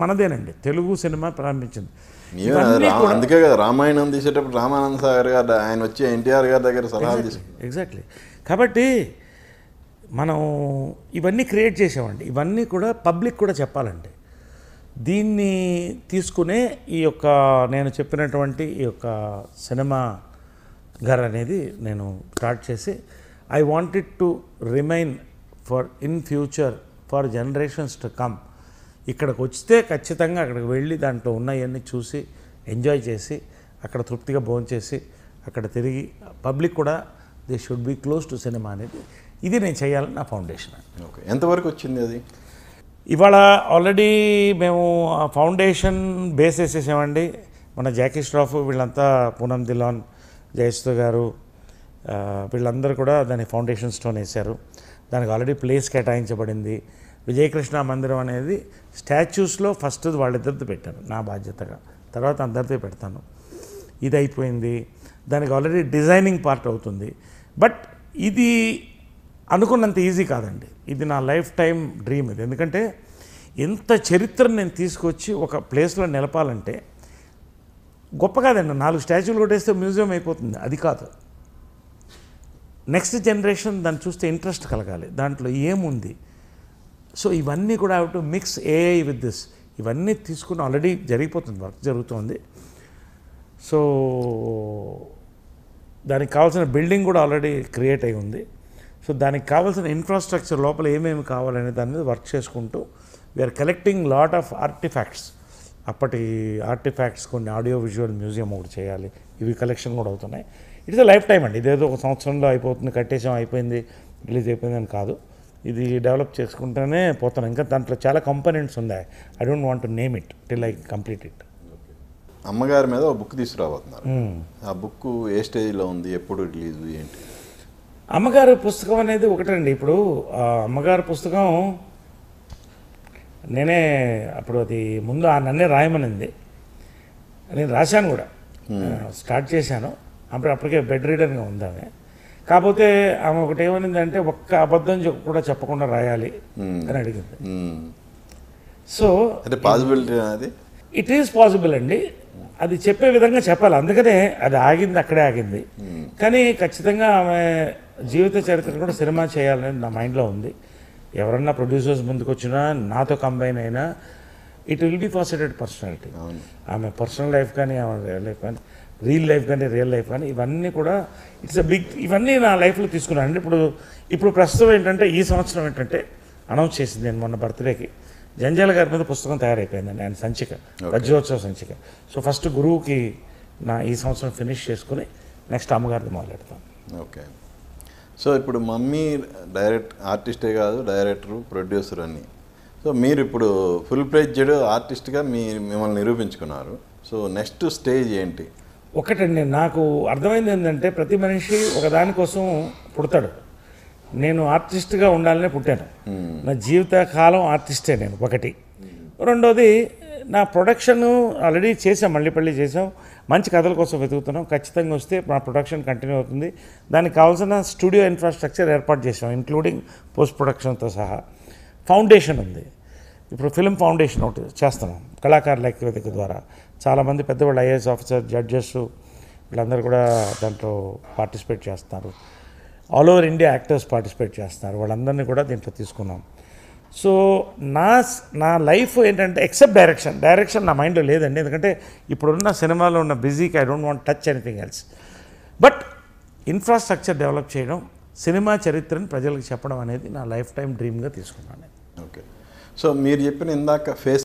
మనదేనండి Telugu cinema ప్రారంభించింది. అందుకే కదా రామాయణం తీసేటప్పుడు రామానంద సాగర్ గారు ఆయన వచ్చి ఎన్టీఆర్ గారి దగ్గర సలహాలు తీసుకుంటారు. ఎగ్జాక్ట్లీ. కాబట్టి మనం ఇవన్నీ క్రియేట్ చేసామండి. ఇవన్నీ కూడా పబ్లిక్ కూడా చెప్పాలండి. దీన్ని తీసుకునే ఈ యొక్క నేను చెప్పినటువంటి ఈ యొక్క సినిమా గారు అనేది నేను స్టార్ట్ చేసి I wanted to remain for in future for generations to come. ఇక్కడికి వస్తే ఖచ్చితంగా అక్కడికి వెళ్ళి దాంట్లో ఉన్నవన్నీ చూసి ఎంజాయ్ చేసి అక్కడ తృప్తిగా భోంచేసి అక్కడ తిరిగి పబ్లిక్ కూడా they should be close to cinema అనేది ఇది నేను చేయాలని నా ఫౌండేషన్. ఓకే, ఎంతవరకు వచ్చింది అది? ఇవాళ ఆల్రెడీ మేము ఆ ఫౌండేషన్ బేస్ వేసేసామండి. మన జాకీ ష్రాఫ్ వీళ్ళంతా పూనం దిలాన్ జయసుధ గారు వీళ్ళందరూ కూడా దాని ఫౌండేషన్ స్టోన్ వేశారు. దానికి ఆల్రెడీ ప్లేస్ కేటాయించబడింది. విజయకృష్ణ మందిరం అనేది స్టాచ్యూస్లో ఫస్ట్ వాళ్ళిద్దరితో పెట్టాను నా బాధ్యతగా, తర్వాత అందరితో పెడతాను. ఇది అయిపోయింది. దానికి ఆల్రెడీ డిజైనింగ్ పార్ట్ అవుతుంది. బట్ ఇది అనుకున్నంత ఈజీ కాదండి. ఇది నా లైఫ్ టైం డ్రీమ్. ఇది ఎందుకంటే ఎంత చరిత్రను నేను తీసుకొచ్చి ఒక ప్లేస్లో నిలపాలంటే గొప్ప కాదండి. 4 స్టాచ్యూలు కొట్టేస్తే మ్యూజియం అయిపోతుంది, అది కాదు. నెక్స్ట్ జనరేషన్ దాన్ని చూస్తే ఇంట్రెస్ట్ కలగాలి, దాంట్లో ఏముంది. సో ఇవన్నీ కూడా have to mix AI with this. ఇవన్నీ తీసుకుని ఆల్రెడీ జరిగిపోతుంది, వర్క్ జరుగుతుంది. సో దానికి కావాల్సిన బిల్డింగ్ కూడా ఆల్రెడీ క్రియేట్ అయి ఉంది. సో దానికి కావాల్సిన ఇన్ఫ్రాస్ట్రక్చర్ లోపల ఏమేమి కావాలనే దాని మీద వర్క్ చేసుకుంటూ we're collecting lot of artefacts. అప్పటి ఆర్టిఫాక్ట్స్ కొన్ని ఆడియో విజువల్ మ్యూజియం ఒకటి చేయాలి. ఇవి కలెక్షన్ కూడా అవుతున్నాయి. ఇట్స్ లైఫ్ టైం అండి. ఇదేదో ఒక సంవత్సరంలో అయిపోతుంది, కట్టేసాం అయిపోయింది, రిలీజ్ అయిపోయింది అని కాదు. ఇది డెవలప్ చేసుకుంటూనే పోతాను. ఇంకా దాంట్లో చాలా కంపోనెంట్స్ ఉన్నాయి. I don't want to name it till I complete it. అమ్మగారి మీద ఒక బుక్ తీసుకురాబోతున్నారు. ఆ బుక్ ఏ స్టేజ్లో ఉంది, ఎప్పుడు రిలీజ్, ఏంటి? అమ్మగారు పుస్తకం అనేది ఒకటండి. ఇప్పుడు అమ్మగారి పుస్తకం నేనే అప్పుడు అది ముందు నన్నే రాయమనింది. నేను రాశాను కూడా, స్టార్ట్ చేశాను. అప్పటికే బెడ్ రీడర్గా ఉంది ఆమె. కాకపోతే ఆమె ఒకటి ఏమనిందంటే ఒక్క అబద్ధం కూడా చెప్పకుండా రాయాలి అని అడిగింది. సో పాసిబిలిటీ అది ఇట్ ఈజ్ పాసిబుల్ అండి. అది చెప్పే విధంగా చెప్పాలి. అందుకనే అది ఆగింది, అక్కడే ఆగింది. కానీ ఖచ్చితంగా ఆమె జీవిత చరిత్ర కూడా సినిమా చేయాలనేది నా మైండ్లో ఉంది. ఎవరన్నా ప్రొడ్యూసర్స్ ముందుకు వచ్చినా నాతో కంబైన్ అయినా ఇట్ విల్ బి ఫాసిటెడ్ పర్సనాలిటీ. ఆమె పర్సనల్ లైఫ్ కానీ ఆమె రియల్ లైఫ్ కానీ రియల్ లైఫ్ కానీ ఇవన్నీ కూడా ఇట్స్ అ బిగ్. ఇవన్నీ నా లైఫ్లో తీసుకున్నాను అండి. ఇప్పుడు ప్రస్తుతం ఏంటంటే ఈ సంవత్సరం ఏంటంటే అనౌన్స్ చేసింది నేను మొన్న బర్త్డేకి జంజాల గారి మీద పుస్తకం తయారైపోయిందండి. ఆయన సంచిక, వజ్రోత్సవ సంచిక. సో ఫస్ట్ గురువుకి నా ఈ సంవత్సరం ఫినిష్ చేసుకుని నెక్స్ట్ అమ్మగారిని మొదలెడతాను. ఓకే. సో ఇప్పుడు మమ్మీ ఆర్టిస్టే కాదు, డైరెక్టరు, ప్రొడ్యూసర్ అని. సో మీరు ఇప్పుడు ఫుల్ ఫ్లెడ్జ్డ్ ఆర్టిస్ట్గా మిమ్మల్ని నిరూపించుకున్నారు. సో నెక్స్ట్ స్టేజ్ ఏంటి? ఒకటండి, నాకు అర్థమైంది ఏంటంటే ప్రతి మనిషి ఒకదానికోసం పుడతాడు. నేను ఆర్టిస్ట్గా ఉండాలనే పుట్టాను. నా జీవిత కాలం ఆర్టిస్టే నేను. ఒకటి. రెండోది నా ప్రొడక్షన్ ఆల్రెడీ చేసాం, మళ్ళీ చేసాం. మంచి కథల కోసం వెతుకుతున్నాం. ఖచ్చితంగా వస్తే మా ప్రొడక్షన్ కంటిన్యూ అవుతుంది. దానికి కావాల్సిన స్టూడియో ఇన్ఫ్రాస్ట్రక్చర్ ఏర్పాటు చేసాం, ఇంక్లూడింగ్ పోస్ట్ ప్రొడక్షన్తో సహా. ఫౌండేషన్ ఉంది. ఇప్పుడు ఫిల్మ్ ఫౌండేషన్ ఒకటి చేస్తున్నాం కళాకారుల ఐక్యవేదిక ద్వారా. చాలామంది పెద్దవాళ్ళు ఐఏఎస్ ఆఫీసర్, జడ్జెస్ వీళ్ళందరూ కూడా దాంట్లో పార్టిసిపేట్ చేస్తున్నారు. All over India actors participate చేస్తున్నారు. వాళ్ళందరినీ కూడా దీంట్లో తీసుకున్నాం. సో నా లైఫ్ ఏంటంటే ఎక్సెప్ట్ డైరెక్షన్ నా మైండ్లో లేదండి. ఎందుకంటే ఇప్పుడున్న సినిమాలో ఉన్న బిజీకి I don't want touch anything else. But infrastructure develop చేయడం, సినిమా చరిత్రను ప్రజలకు చెప్పడం అనేది నా లైఫ్ టైం డ్రీమ్గా తీసుకున్నాను. ఓకే. సో మీరు చెప్పిన ఇందాక ఫేస్